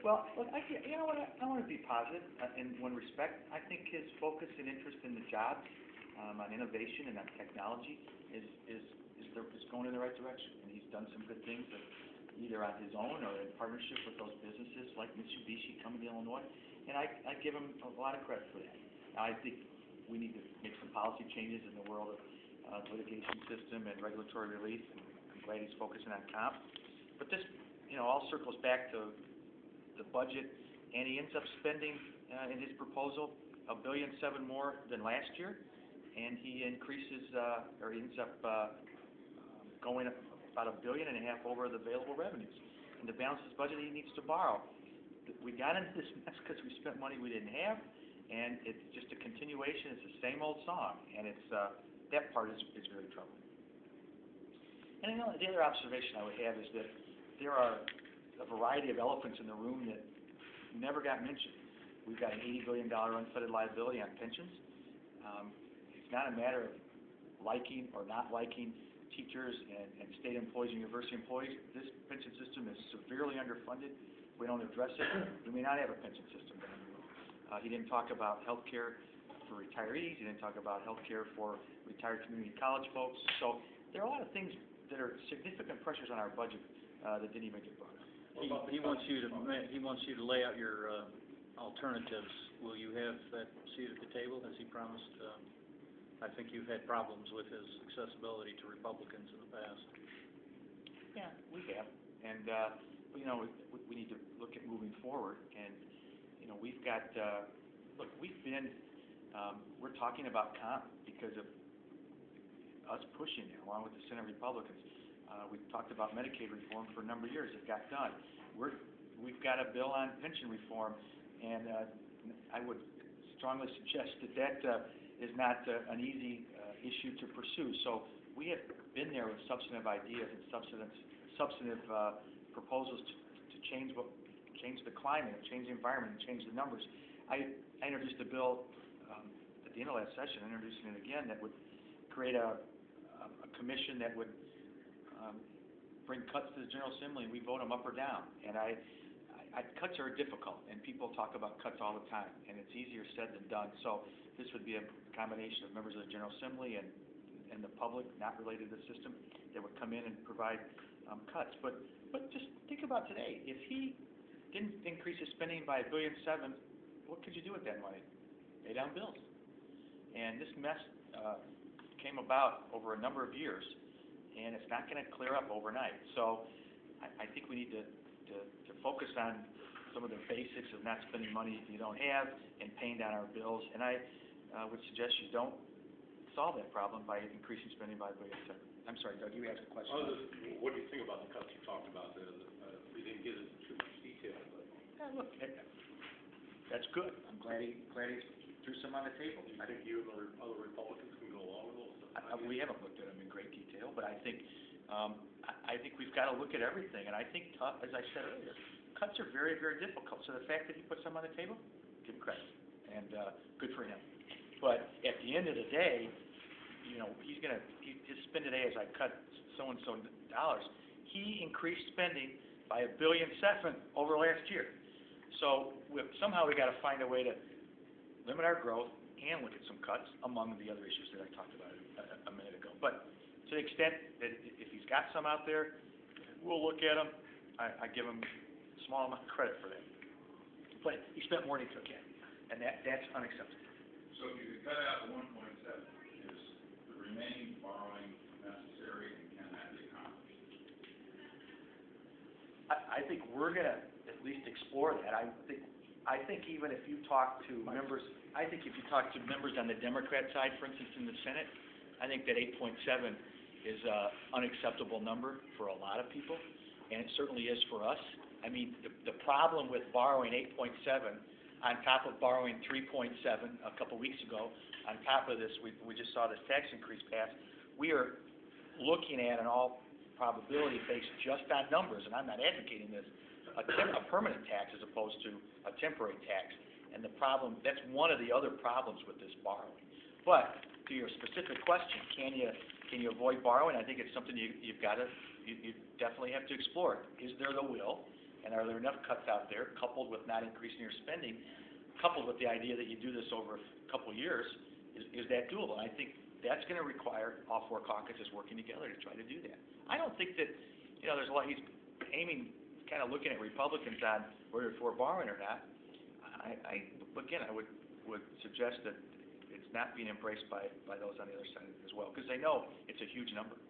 Well, look, you know what, I want to be positive in one respect. I think his focus and interest in the jobs, on innovation and on technology is going in the right direction. And he's done some good things that either on his own or in partnership with those businesses like Mitsubishi coming to Illinois. And I give him a lot of credit for that. Now, I think we need to make some policy changes in the world of litigation system and regulatory relief, and I'm glad he's focusing on comp. But this, all circles back to the budget, and he ends up spending in his proposal $1.7 billion more than last year, and he increases or he ends up going about $1.5 billion over the available revenues. And to balance his budget, he needs to borrow. We got into this mess because we spent money we didn't have, and it's just a continuation. It's the same old song, and it's that part is very troubling. And the other observation I would have is that there are a variety of elephants in the room that never got mentioned. We've got an $80 billion unfunded liability on pensions. It's not a matter of liking or not liking teachers and state employees and university employees. This pension system is severely underfunded. If we don't address it, we may not have a pension system. He didn't talk about health care for retirees. He didn't talk about health care for retired community college folks. So there are a lot of things that are significant pressures on our budget that didn't even get brought up. He wants you to lay out your alternatives. Will you have that seat at the table as he promised? I think you've had problems with his accessibility to Republicans in the past. Yeah, we have, and we need to look at moving forward. And we've got look, we're talking about comp because of us pushing it along with the Senate Republicans. We've talked about Medicaid reform for a number of years. It got done. We've got a bill on pension reform, and I would strongly suggest that is not an easy issue to pursue. So we have been there with substantive ideas and substantive proposals to change the climate, change the environment, and change the numbers. I introduced a bill at the end of last session, introducing it again, that would create a commission that would bring cuts to the General Assembly, and we vote them up or down. And cuts are difficult, and people talk about cuts all the time, and it's easier said than done. So this would be a combination of members of the General Assembly and the public, not related to the system, that would come in and provide cuts. But just think about today. If he didn't increase his spending by $1.7 billion, what could you do with that money? Pay down bills. And this mess came about over a number of years, and it's not going to clear up overnight. So I think we need to focus on some of the basics of not spending money you don't have and paying down our bills. And I would suggest you don't solve that problem by increasing spending by $1.7 billion. I'm sorry, Doug, you asked a question. What do you think about the cuts you talked about? We didn't get into too much detail. But look, that's good. I'm glad he threw some on the table. Do you think you and other Republicans can go along with those? We haven't looked at them in great detail, but I think we've got to look at everything. And I think, as I said earlier, cuts are very, very difficult. So the fact that he put some on the table, give him credit, and good for him. But at the end of the day, his spend today as I cut so and so dollars. He increased spending by $1.7 billion over last year. So somehow we got to find a way to limit our growth and look at some cuts among the other issues that I talked about a minute ago. But to the extent that if he's got some out there, we'll look at them. I give him a small amount of credit for that. But he spent more than he took in, and that's unacceptable. So if you cut out the 1.7, is the remaining borrowing necessary, and can that be accomplished? I think we're going to at least explore that. I think even if you talk to members, on the Democrat side, for instance, in the Senate, I think that 8.7 is an unacceptable number for a lot of people, and it certainly is for us. I mean, the problem with borrowing 8.7 on top of borrowing 3.7 a couple weeks ago, on top of this, we just saw this tax increase pass. We are looking at, in all probability, based just on numbers, and I'm not advocating this, a permanent tax as opposed to a temporary tax. And the problem, that's one of the other problems with this borrowing. But to your specific question, can you avoid borrowing? I think it's something you definitely have to explore. Is there the will? And are there enough cuts out there, coupled with not increasing your spending, coupled with the idea that you do this over a couple of years, is that doable? And I think that's gonna require all four caucuses working together to try to do that. I don't think that, there's a lot, he's aiming, kind of looking at Republicans on whether if we're borrowing or not. Again, I would suggest that it's not being embraced by those on the other side as well, because they know it's a huge number.